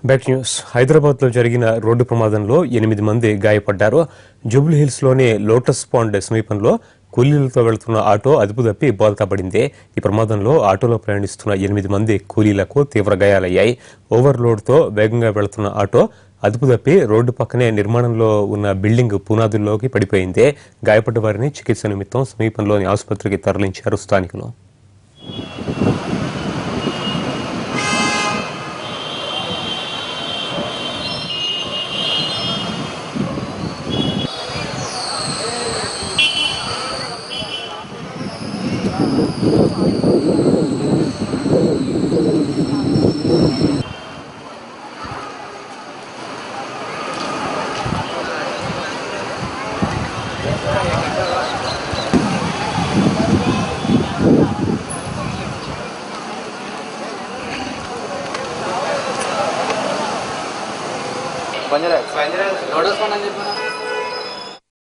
Back news. హైదరాబాద్లో జరిగిన road ప్రమాదంలో 8 మంది గాయపడ్డారు. జూబ్లీహిల్స్లోని లోటస్ పాండ్ సమీపంలో కూలీలతో వెళుతున్న ఆటో అదుపు తప్పి బోల్తా పడింది. ఈ ప్రమాదంలో ఆటోలో ప్రయాణిస్తున్న 8 మంది కూలీలకు తీవ్ర గాయాలయ్యాయి. ఓవర్లోడ్తో వేగంగా వెళుతున్న ఆటో అదుపు తప్పి రోడ్డు పక్కనే నిర్మాణంలో ఉన్న బిల్డింగ్ పునాదుల్లోకి పడిపోయింది. గాయపడ్డ వారిని చికిత్స నిమిత్తం సమీపంలోని ఆసుపత్రికి తరలించారు స్థానికులు. Banjara, Lotus Pond అని చెప్పినా